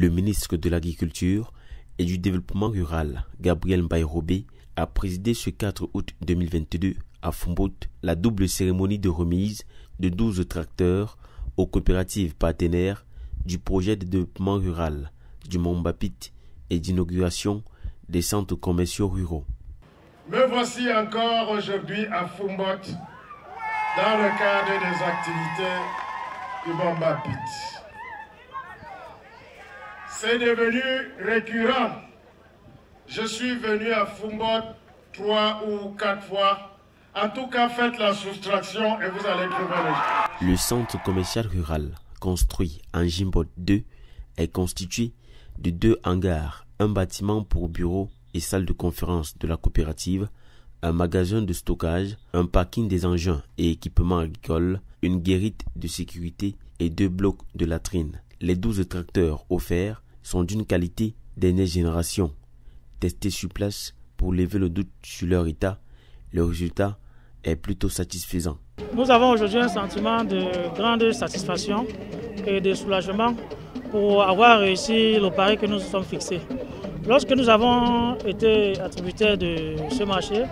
Le ministre de l'Agriculture et du Développement rural, Gabriel Mbaye-Robé, a présidé ce 4 août 2022 à Fumbout la double cérémonie de remise de 12 tracteurs aux coopératives partenaires du projet de développement rural du Mont-Bapit et d'inauguration des centres commerciaux ruraux. Me voici encore aujourd'hui à Fumbout dans le cadre des activités du Mont-Bapit. C'est devenu récurrent. Je suis venu à Fumbout 3 ou 4 fois. En tout cas, faites la soustraction et vous allez trouver le... Le centre commercial rural, construit en Jimbot 2, est constitué de 2 hangars, un bâtiment pour bureaux et salles de conférence de la coopérative, un magasin de stockage, un parking des engins et équipements agricoles, une guérite de sécurité et 2 blocs de latrines. Les 12 tracteurs offerts sont d'une qualité dernière génération. Testés sur place pour lever le doute sur leur état, le résultat est plutôt satisfaisant. Nous avons aujourd'hui un sentiment de grande satisfaction et de soulagement pour avoir réussi le pari que nous nous sommes fixés. Lorsque nous avons été attributaires de ce marché,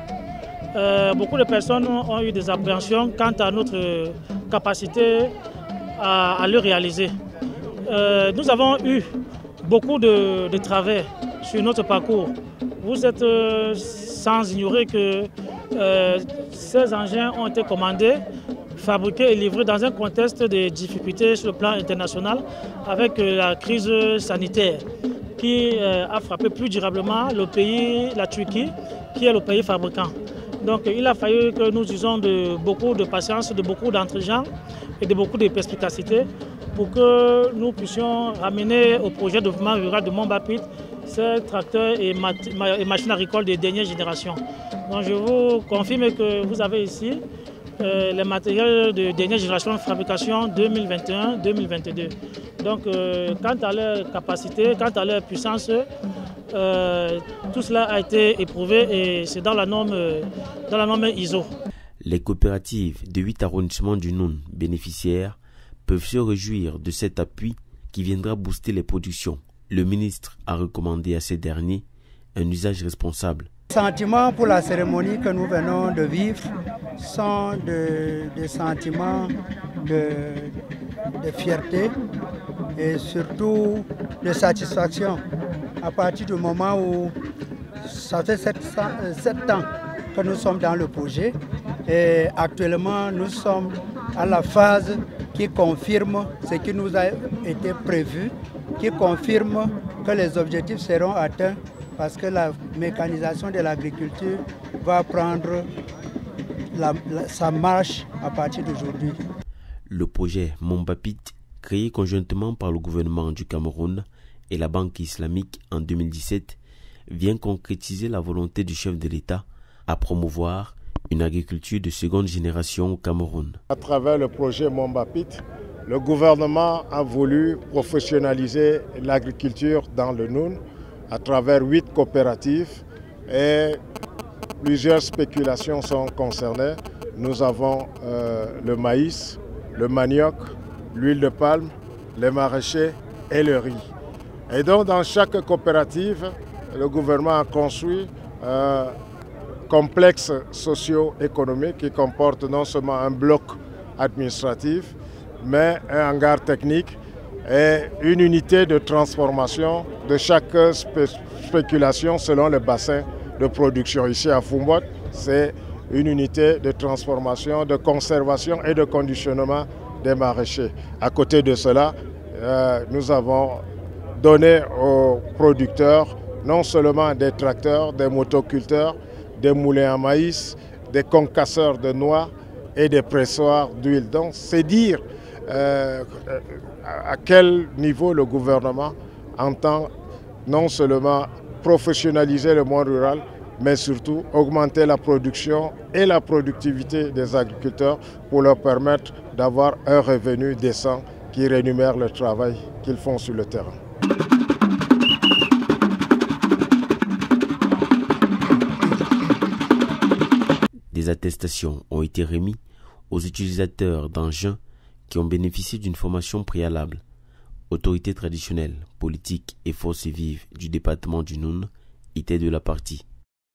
beaucoup de personnes ont eu des appréhensions quant à notre capacité à le réaliser. Nous avons eu beaucoup de travers sur notre parcours. Vous êtes sans ignorer que ces engins ont été commandés, fabriqués et livrés dans un contexte de difficultés sur le plan international avec la crise sanitaire qui a frappé plus durablement le pays, la Turquie, qui est le pays fabricant. Donc il a fallu que nous usions de beaucoup de patience, de beaucoup d'entre-gens et de beaucoup de perspicacité pour que nous puissions ramener au projet de développement rural de Mont-Bapit ces tracteurs et machines agricoles de dernière génération. Donc je vous confirme que vous avez ici les matériels de dernière génération de fabrication 2021-2022. Donc quant à leur capacité, quant à leur puissance, tout cela a été éprouvé et c'est dans la norme ISO. Les coopératives de 8 arrondissements du Noun bénéficiaires peuvent se réjouir de cet appui qui viendra booster les productions. Le ministre a recommandé à ces derniers un usage responsable. Les sentiments pour la cérémonie que nous venons de vivre sont des sentiments de fierté et surtout de satisfaction à partir du moment où ça fait 7 ans que nous sommes dans le projet et actuellement nous sommes à la phase qui confirme ce qui nous a été prévu, qui confirme que les objectifs seront atteints parce que la mécanisation de l'agriculture va prendre sa marche à partir d'aujourd'hui. Le projet Mont-Bapit, créé conjointement par le gouvernement du Cameroun et la Banque islamique en 2017, vient concrétiser la volonté du chef de l'État à promouvoir une agriculture de seconde génération au Cameroun. À travers le projet Mont-Bapit, le gouvernement a voulu professionnaliser l'agriculture dans le Noun à travers 8 coopératives et plusieurs spéculations sont concernées. Nous avons le maïs, le manioc, l'huile de palme, les maraîchers et le riz. Et donc dans chaque coopérative, le gouvernement a construit un complexe socio-économique qui comporte non seulement un bloc administratif, mais un hangar technique et une unité de transformation de chaque spéculation selon le bassin de production. Ici à Fumbout, c'est une unité de transformation, de conservation et de conditionnement des maraîchers. À côté de cela, nous avons donné aux producteurs non seulement des tracteurs, des motoculteurs, des moulins à maïs, des concasseurs de noix et des pressoirs d'huile. Donc c'est dire à quel niveau le gouvernement entend non seulement professionnaliser le monde rural, mais surtout augmenter la production et la productivité des agriculteurs pour leur permettre d'avoir un revenu décent qui rémunère le travail qu'ils font sur le terrain. Des attestations ont été remises aux utilisateurs d'engins qui ont bénéficié d'une formation préalable. autorités traditionnelles, politiques et forces vives du département du Noun étaient de la partie.